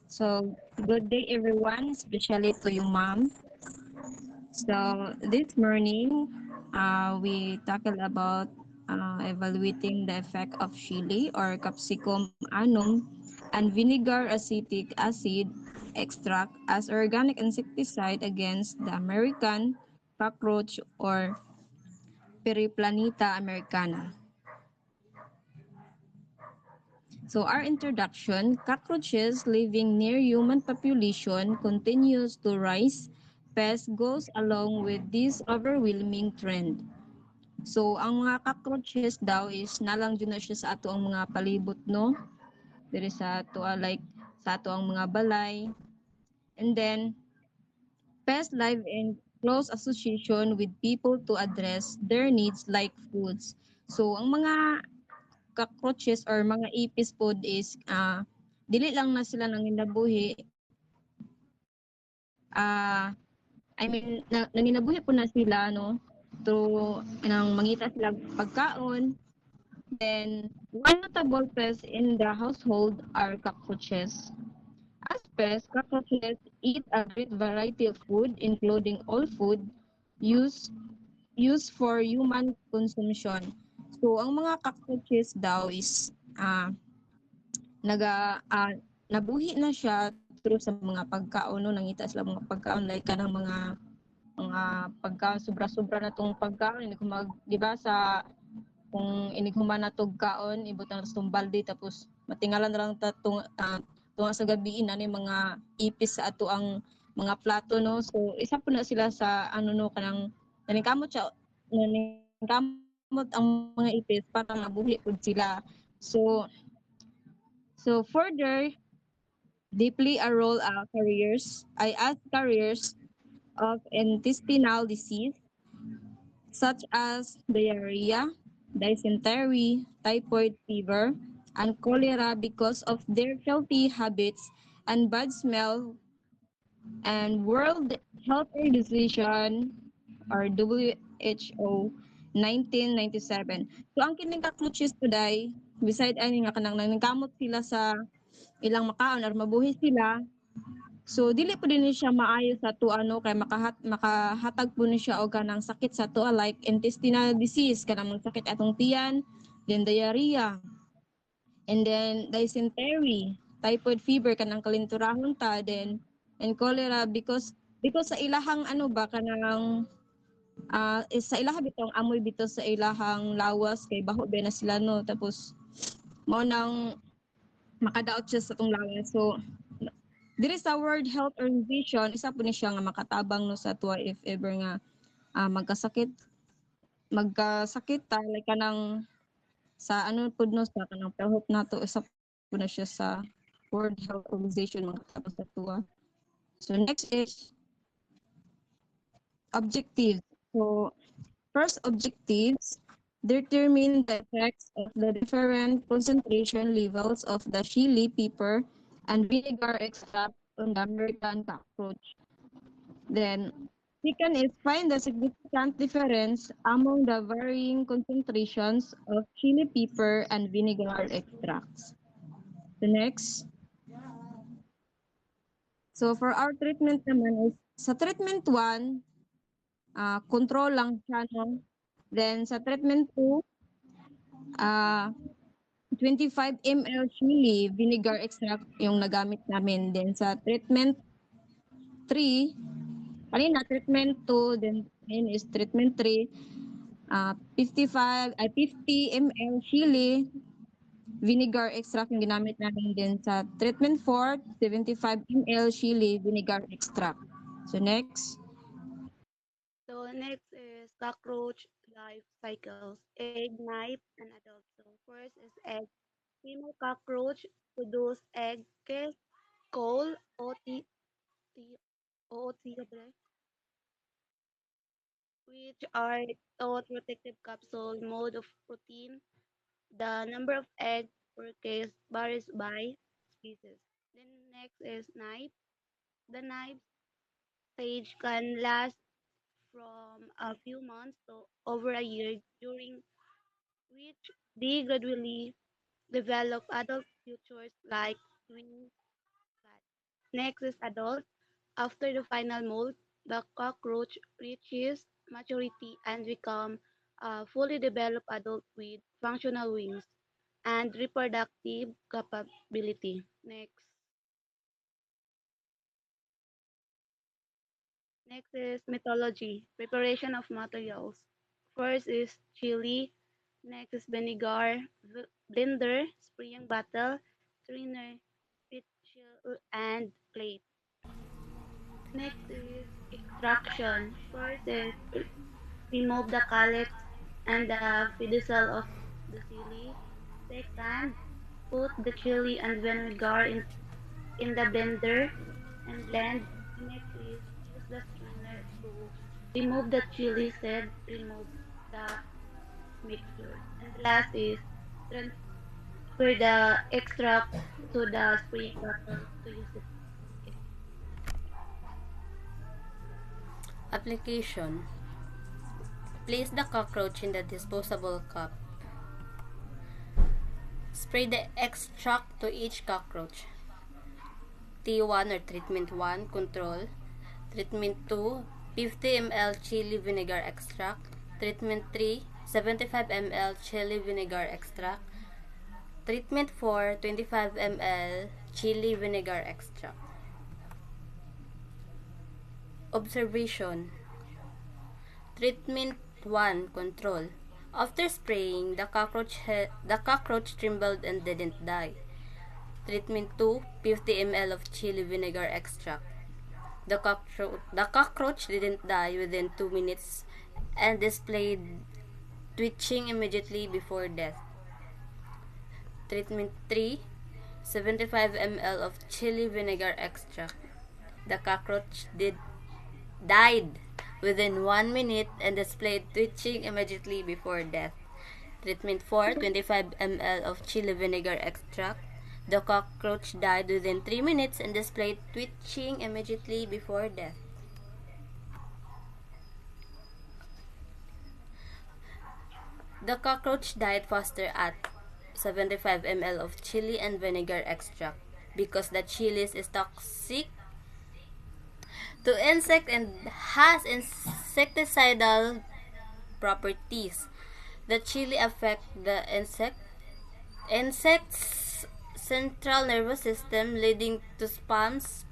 So, good day everyone, especially to you, mom. So, this morning, we tackled about evaluating the effect of chili or capsicum annum and vinegar acetic acid extract as organic insecticide against the American cockroach or Periplaneta americana. So our introduction, cockroaches living near human population continues to rise. Pest goes along with this overwhelming trend. So ang mga cockroaches daw is nalang dyan na siya sa ato ang mga palibot, no? Diri sa ato like sa ato ang mga balay. And then pests live in close association with people to address their needs like foods. So ang mga cockroaches or mga ipis pod is dili lang na sila nang inabuhi nanginabuhi po na sila no to nang mangita sila pagkaon. Then one notable pest in the household are cockroaches. As pests, cockroaches eat a great variety of food, including all food used used for human consumption. So ang mga cockroaches daw is naga nabuhi na siya through sa mga pagkaon no, nangita sila mga pagkaon like kanang mga pagka sobra-sobra na tong pagkaon ini mag di ba sa kung inighuman na tog kaon ibutang sa tong balde tapos matingalan na lang ta tunga sa gabi na ni mga ipis sa ato ang mga plato no, so isa po na sila sa ano no kanang naningkamot siya naningkamot ang mga ipis para mabuhi pud sila. So further deeply a role as carriers of intestinal disease such as diarrhea, dysentery, typhoid fever, and cholera because of their filthy habits and bad smell. And World Health Organization or WHO 1997. So ang kining cockroaches today, beside ani nga kanang nangkamot sila sa ilang makaon or mabuhi sila. So dili po din siya maayo sa to ano kay makahatag po ni siya og kanang sakit sa to like intestinal disease kanang sakit atong tiyan, then diarrhea, and then dysentery, typhoid fever kanang kalinturahon ta, then and cholera because sa ilahang ano ba kanang sa ilaha bitong amoy bitaw sa ilahang lawas kay baho ba na sila no tapos mao nang makadaot siya sa tong lawas. So diri sa World Health Organization, isa po ni siya nga makatabang no sa tuwa if ever nga magkasakit ta like kanang sa ano pud no sa kanang pahop nato isa po na siya sa World Health Organization makatabang sa tuwa. So next is objectives. So first objectives determine the effects of the different concentration levels of the chili pepper and vinegar extract on the American cockroach. Then, second is find the significant difference among the varying concentrations of chili pepper and vinegar extracts. The next, so for our treatment naman is, sa treatment 1, control lang siya, no? Then sa treatment 2, uh, 25 ml chili vinegar extract yung nagamit namin. Then sa treatment 3, kanina treatment 2, then ngayon is treatment 3, 50 ml chili vinegar extract yung ginamit namin din sa treatment 4, 75 ml chili vinegar extract. So next. So next is cockroach life cycles, egg, night, and adult. So first is egg. Female cockroach produce egg, coal, T, OOT, which are thought protective capsule mode of protein. The number of eggs per case varies by species. Then next is knife. The knife stage can last from a few months to over a year, during which they gradually develop adult features like wings, Next is adult. After the final molt, the cockroach reaches maturity and become a fully developed adult with functional wings and reproductive capability. Next is mythology, preparation of materials. First is chili, next is vinegar, blender, spraying bottle, strainer, pitcher, and plate. Next is extraction. First is remove the calyx and the pedicel of the chili. Second, put the chili and vinegar in the blender and blend. Next is use the strainer to remove the chili seed, remove the mixture. And the last is transfer the extract to the spraying bottle to use it. Application. Place the cockroach in the disposable cup. Spray the extract to each cockroach. T1 or treatment 1, control. Treatment 2, 50 ml chili vinegar extract. Treatment 3, 75 ml chili vinegar extract. Treatment 4, 25 ml chili vinegar extract. Observation. Treatment 1, control. After spraying, the cockroach trembled and didn't die. Treatment 2, 50 ml of chili vinegar extract. The cockroach didn't die within 2 minutes and displayed twitching immediately before death. Treatment 3, 75 ml of chili vinegar extract. The cockroach died within 1 minute and displayed twitching immediately before death. Treatment 4, 25 ml of chili vinegar extract. The cockroach died within 3 minutes and displayed twitching immediately before death. The cockroach died faster at 75 ml of chili and vinegar extract because the chili is toxic to insect and has insecticidal properties. The chili affect the insect's central nervous system, leading to spasms,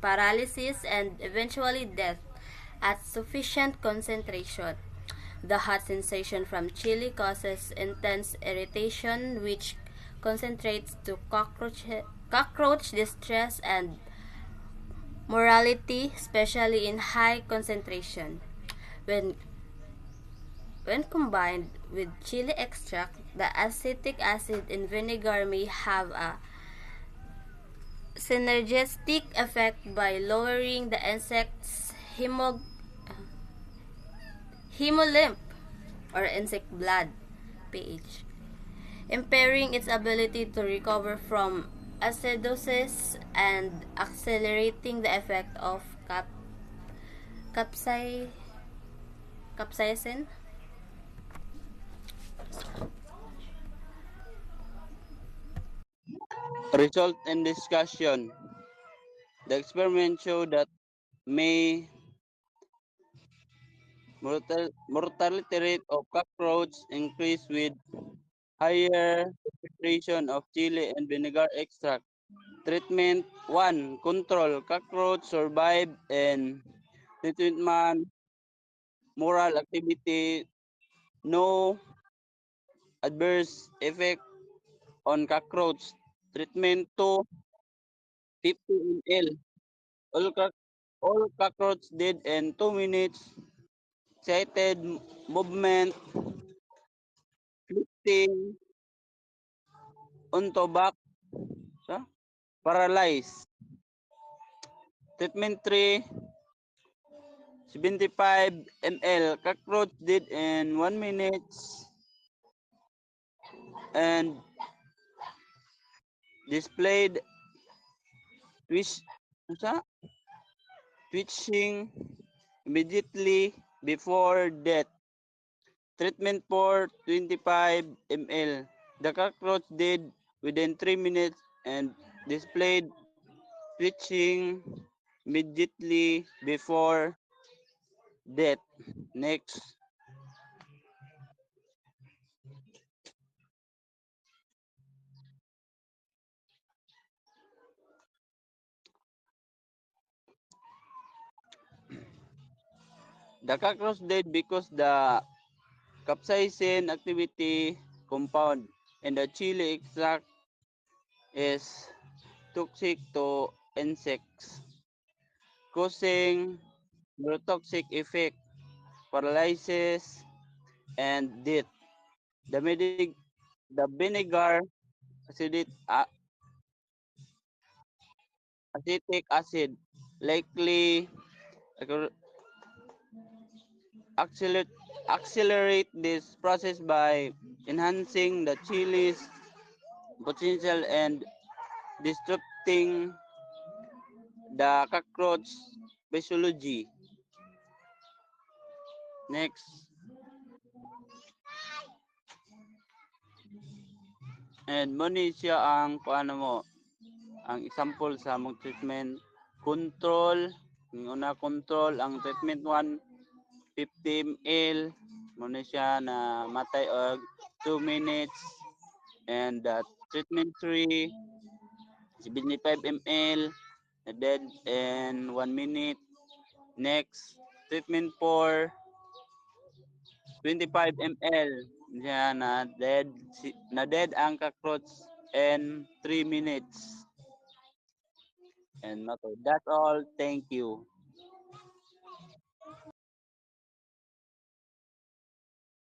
paralysis, and eventually death at sufficient concentration. The hot sensation from chili causes intense irritation, which concentrates to cockroach distress and mortality, especially in high concentration. When when combined with chili extract, the acetic acid in vinegar may have a synergistic effect by lowering the insect's hemolymph or insect blood pH, impairing its ability to recover from acidosis and accelerating the effect of capsaicin. Result and discussion. The experiment showed that may mortality rate of cockroach increase with higher concentration of chili and vinegar extract. Treatment 1. Control. Cockroach survive and treatment moral activity. No adverse effect on cockroach. Treatment 2. 50 ml. All, all cockroach dead in 2 minutes. Excited movement, flipping, onto back, sa? Paralyzed. Treatment 3, 75 ml. Cockroach dead in 1 minute and displayed twitch, sa? Twitching immediately before death. Treatment for 25 ml. The cockroach dead within 3 minutes and displayed twitching immediately before death. Next. The cockroach died because the capsaicin activity compound in the chili extract is toxic to insects, causing neurotoxic effect, paralysis, and death. The, the vinegar, acidic, acetic acid, likely accelerate, accelerate this process by enhancing the chili's potential and disrupting the cockroach physiology. Next. And muni siya ang paano mo, ang example sa mong treatment control. Ang una control ang treatment 1 50 ml muna siya na matay og 2 minutes, and treatment 3 75 ml na dead in 1 minute. Next treatment 4 25 ml niya na dead ang cockroach in 3 minutes. And that's all. Thank you.